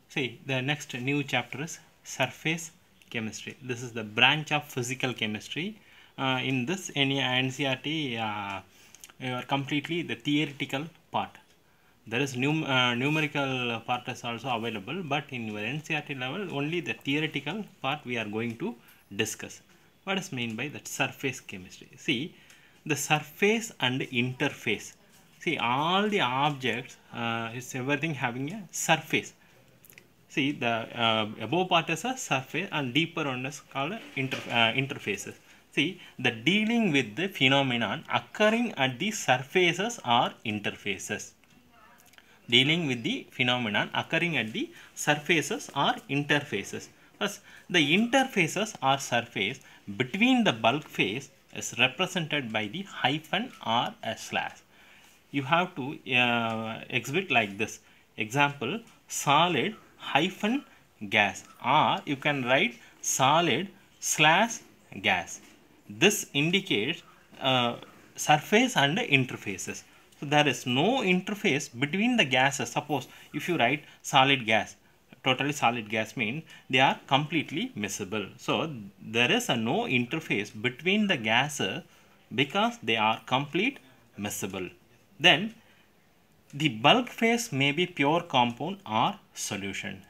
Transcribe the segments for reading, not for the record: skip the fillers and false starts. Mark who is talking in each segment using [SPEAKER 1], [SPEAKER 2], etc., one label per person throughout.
[SPEAKER 1] See, the next new chapter is surface chemistry. This is the branch of physical chemistry. In this NCERT, you are completely the theoretical part. There is numerical part is also available, but in your NCERT level, only the theoretical part we are going to discuss. What is meant by that surface chemistry? See, the surface and interface. See, all the objects is everything having a surface. See, the above part is a surface and deeper one is called interfaces. See, the dealing with the phenomenon occurring at the surfaces or interfaces. Dealing with the phenomenon occurring at the surfaces or interfaces. First, the interfaces or surface between the bulk phase is represented by the hyphen or a slash. You have to exhibit like this. Example, solid hyphen gas, or you can write solid slash gas. This indicates surface and interfaces. So there is no interface between the gases. Suppose if you write solid gas, totally solid gas means they are completely miscible. So there is no interface between the gases because they are complete miscible. Then the bulk phase may be pure compound or solution.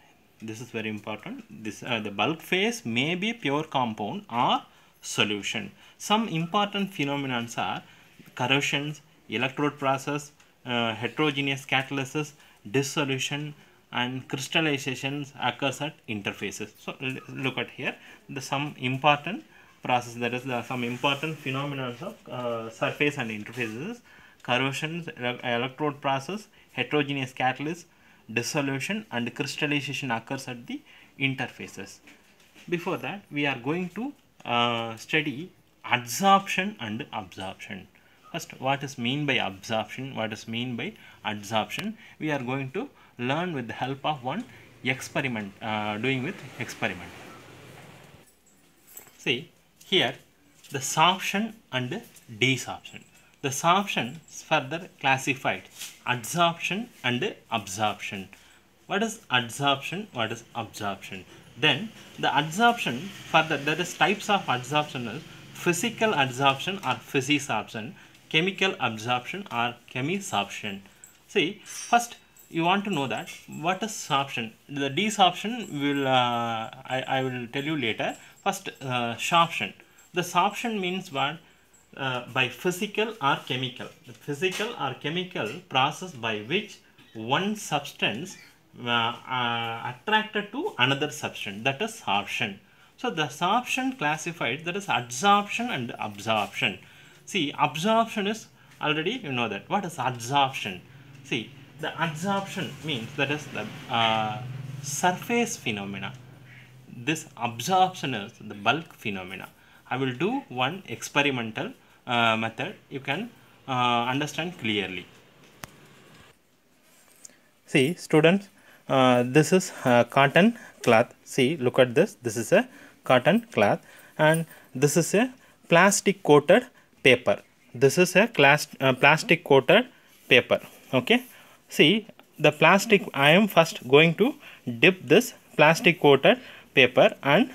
[SPEAKER 1] This is very important. The bulk phase may be pure compound or solution. Some important phenomena are corrosions, electrode process, heterogeneous catalysis, dissolution, and crystallizations occurs at interfaces. So look at here, some important process, that is some important phenomena of surface and interfaces: corrosions, electrode process, heterogeneous catalyst, dissolution, and crystallization occurs at the interfaces. Before that, we are going to study adsorption and absorption. First, what is mean by absorption, what is mean by adsorption, we are going to learn with the help of one experiment, doing with experiment. See, here the sorption and desorption. The sorption is further classified adsorption and absorption. What is adsorption? What is absorption? Then the adsorption, further there is types of adsorption is physical adsorption or physisorption, chemical absorption or chemisorption. See, first you want to know that what is sorption. The desorption will I will tell you later. First, sorption. The sorption means what? By physical or chemical. The physical or chemical process by which one substance attracted to another substance, that is sorption. So the sorption classified, that is adsorption and absorption. See, absorption is already you know that. What is adsorption? See, the adsorption means that is the surface phenomena. This absorption is the bulk phenomena. I will do one experimental method. You can understand clearly. See, students, this is cotton cloth. See, look at this. This is a cotton cloth, and this is a plastic coated paper. This is a plastic coated paper. Okay. See, the plastic, I am first going to dip this plastic coated paper, and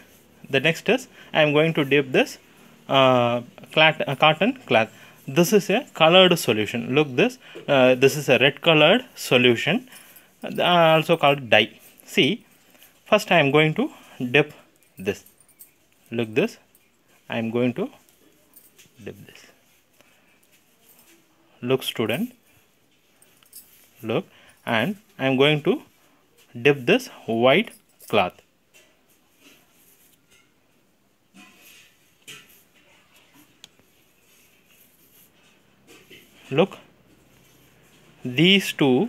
[SPEAKER 1] the next is I am going to dip this cotton cloth. This is a colored solution. Look this. This is a red colored solution, also called dye. See, first I am going to dip this. Look this. I am going to dip this. Look, student. Look, and I am going to dip this white cloth. Look, these two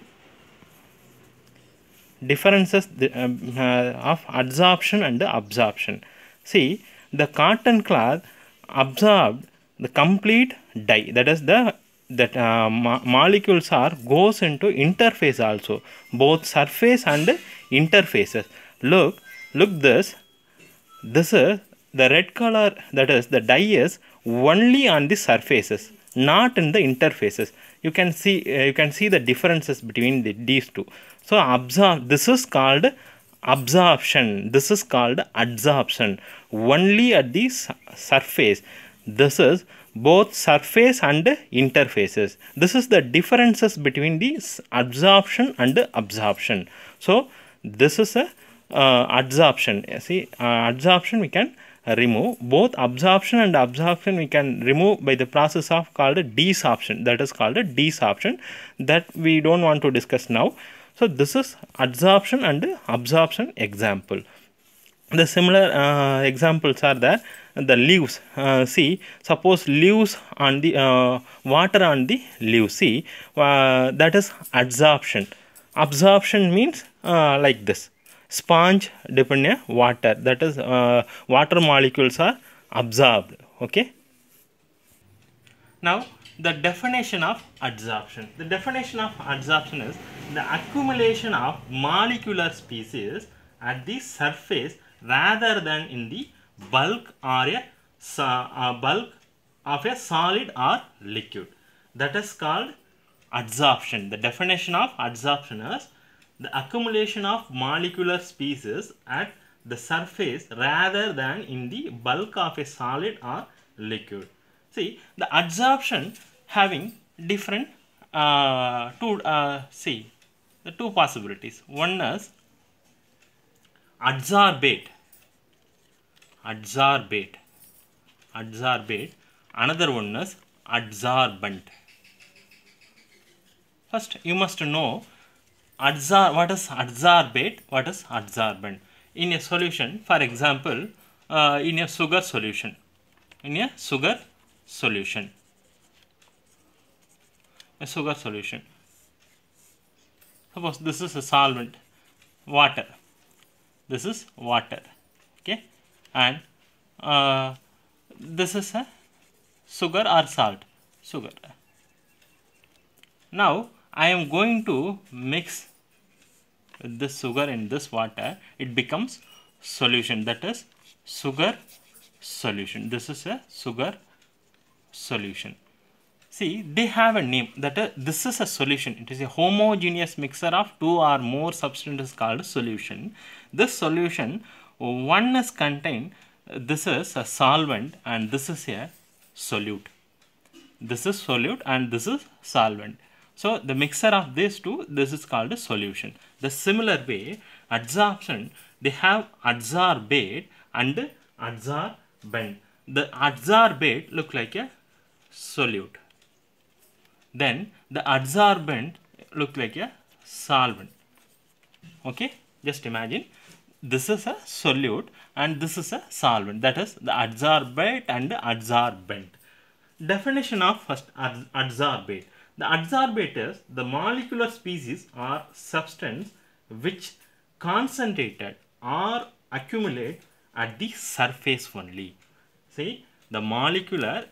[SPEAKER 1] differences of adsorption and absorption. See, the cotton cloth absorbed the complete dye, that is molecules goes into interface also, both surface and interfaces. Look this. This is the red color, that is the dye is only on the surfaces, not in the interfaces. You can see the differences between these two. So this is called absorption. This is called adsorption. Only at the surface. This is both surface and interfaces. This is the differences between the absorption and absorption. So this is a adsorption. See, adsorption we can remove. Both absorption and absorption we can remove by the process of called desorption. That is called a desorption, that we don't want to discuss now. So this is adsorption and absorption example. The similar examples are there. The leaves. See, suppose leaves on the water on the leaves. See, that is adsorption. Absorption means like this. Sponge dip in water. That is water molecules are absorbed. Okay. Now the definition of adsorption. The definition of adsorption is the accumulation of molecular species at the surface rather than in the bulk or a bulk of a solid or liquid. That is called adsorption. The definition of adsorption is the accumulation of molecular species at the surface rather than in the bulk of a solid or liquid. See, the adsorption having different see the two possibilities. One is adsorbate. Another one is adsorbent. First, you must know what is adsorbate, what is adsorbent. In a solution, for example, in a sugar solution, suppose this is a solvent, water. This is water, okay, and this is a sugar or salt, sugar. Now I am going to mix this sugar in this water. It becomes solution, that is sugar solution. This is a sugar solution. See, they have a name, that this is a solution. It is a homogeneous mixture of two or more substances called solution. This solution, one is contained, this is a solvent and this is a solute. This is solute and this is solvent. So the mixture of these two, this is called a solution. The similar way, adsorption, they have adsorbate and adsorbent. The adsorbate look like a solute. Then the adsorbent look like a solvent. Okay, just imagine this is a solute and this is a solvent. That is the adsorbate and adsorbent. Definition of first adsorbate. The adsorbate is the molecular species or substance which concentrated or accumulate at the surface only. See, the molecular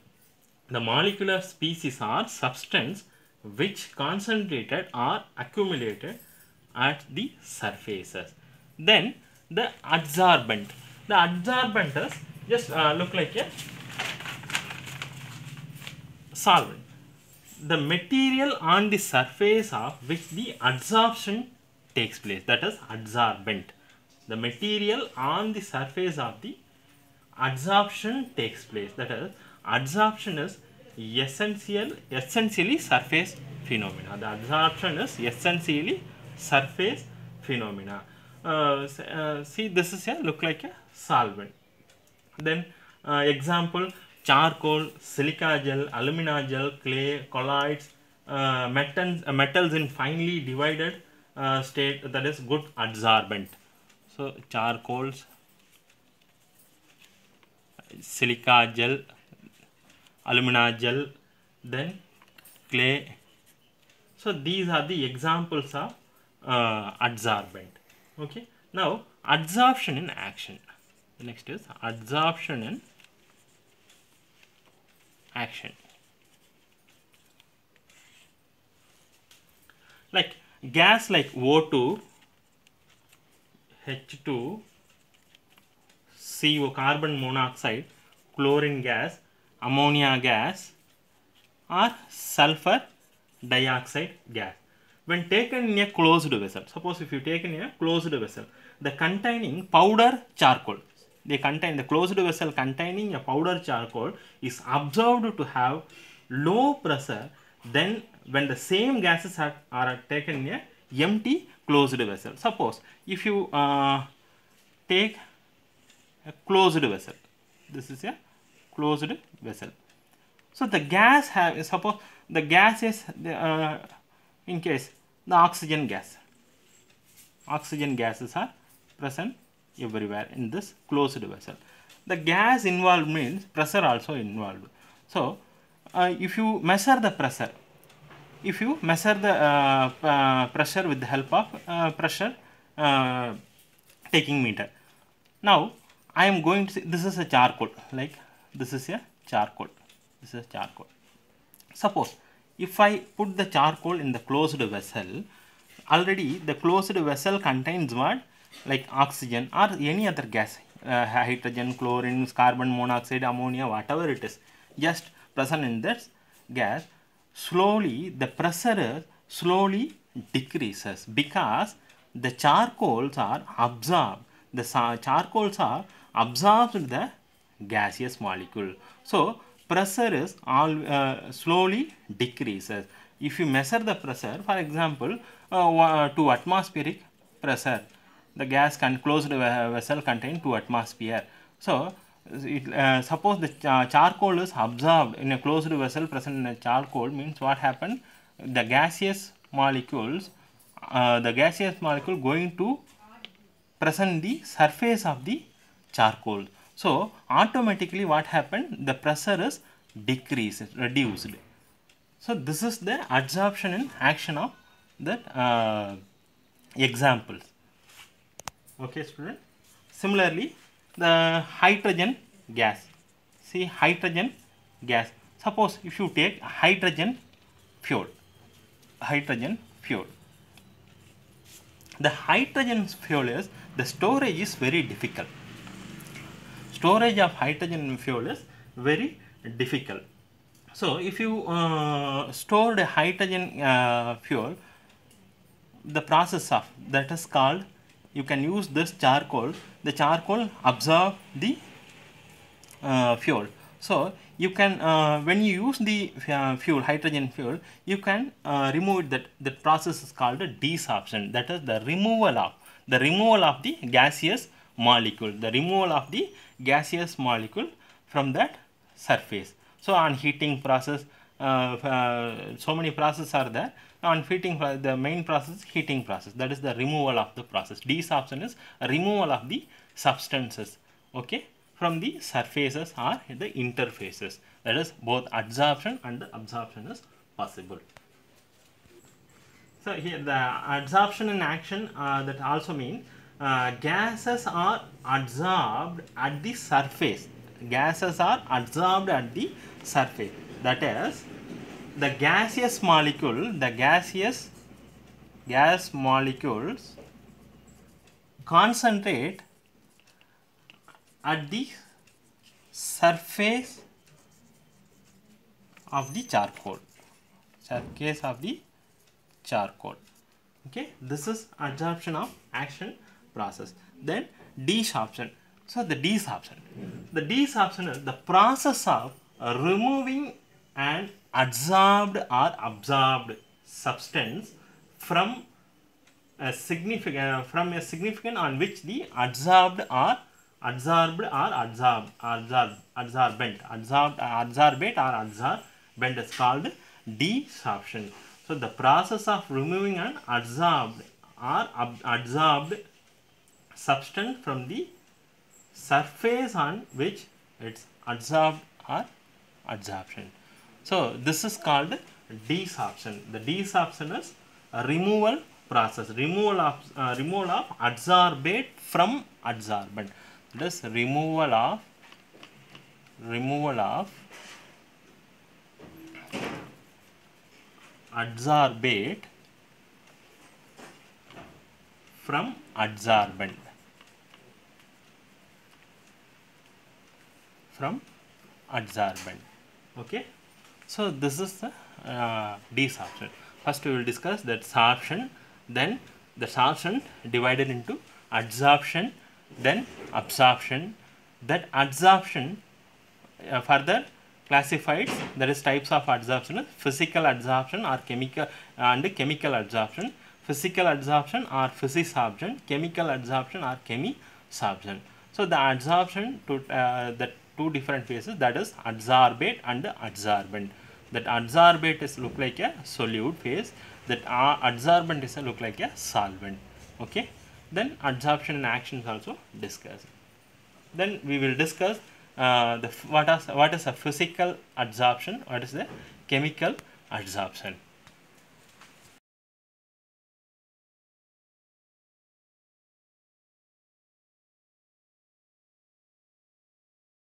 [SPEAKER 1] species or substance which concentrated or accumulated at the surfaces. Then the adsorbent. The adsorbent is just look like a solvent. The material on the surface of which the adsorption takes place, that is adsorbent. The material on the surface of the adsorption takes place, that is adsorption is essentially surface phenomena. The adsorption is essentially surface phenomena. See, this is a look like a solvent. Then example, charcoal, silica gel, alumina gel, clay, colloids, metals in finely divided state, that is good adsorbent. So charcoals, silica gel, alumina gel, then clay. So these are the examples of adsorbent. Okay. Now adsorption in action. The next is adsorption in action. Like gas like O2, H2, CO, carbon monoxide, chlorine gas, ammonia gas or sulfur dioxide gas. when taken in a closed vessel, suppose if you take in a closed vessel, the containing powder charcoal, they contain the closed vessel containing a powder charcoal is observed to have low pressure than when the same gases are taken in a empty closed vessel. Suppose if you take a closed vessel, this is a closed vessel. So the gas have, suppose the gas is in case the oxygen gases are present everywhere in this closed vessel. The gas involved means pressure also involved. So if you measure the pressure, pressure with the help of pressure taking meter. Now I am going to say this is a charcoal, like this is a charcoal. This is charcoal. Suppose if I put the charcoal in the closed vessel, already the closed vessel contains what? Like oxygen or any other gas, hydrogen, chlorine, carbon monoxide, ammonia, whatever it is, just present in this gas. Slowly the pressure slowly decreases because the charcoals are absorbed. The charcoals are absorbed the gaseous molecule. So pressure is slowly decreases. If you measure the pressure, for example, to atmospheric pressure, the gas closed vessel contain 2 atmosphere. So suppose the charcoal is absorbed in a closed vessel present in a charcoal, means what happened? The gaseous molecules, going to present the surface of the charcoal. So automatically what happened? The pressure is reduced. So this is the adsorption and action of that examples. Okay, student. Similarly, the hydrogen gas. See, hydrogen gas. Suppose if you take hydrogen fuel, the hydrogen fuel is, the storage is very difficult. Storage of hydrogen fuel is very difficult. So if you store the hydrogen fuel, the process of that is called, you can use this charcoal. The charcoal absorb the fuel. So you can when you use the hydrogen fuel, you can remove that. That process is called a desorption. That is the removal of the gaseous molecule. The removal of the gaseous molecule from that surface. So on heating process, so many processes are there. On heating, the main process is heating process. That is the removal of the process. Desorption is removal of the substances, okay, from the surfaces or the interfaces. That is both adsorption and absorption is possible. So here the adsorption in action, that also means gases are adsorbed at the surface. Gases are adsorbed at the surface. That is, the gaseous molecule, gas molecules concentrate at the surface of the charcoal. Okay, this is adsorption of action process. Then desorption. So the desorption is the process of removing an adsorbed or absorbed substance from a significant on which the adsorbent is called desorption. So the process of removing an adsorbed or adsorbed substance from the surface on which it's adsorbed or adsorption. So this is called desorption. The desorption is a removal process, removal of adsorbate from adsorbent. This removal of adsorbate from adsorbent. Okay, so this is the desorption. First we will discuss that sorption, then the sorption divided into adsorption, then absorption. That adsorption further classified, there is types of adsorption: physical adsorption or chemical and chemical adsorption. Physical adsorption or physisorption, chemical adsorption or chemisorption. So the adsorption to the two different phases, that is adsorbate and adsorbent. That adsorbate is look like a solute phase, that adsorbent is look like a solvent. Okay, then adsorption and actions also discussed. Then we will discuss what is a physical adsorption, what is the chemical adsorption.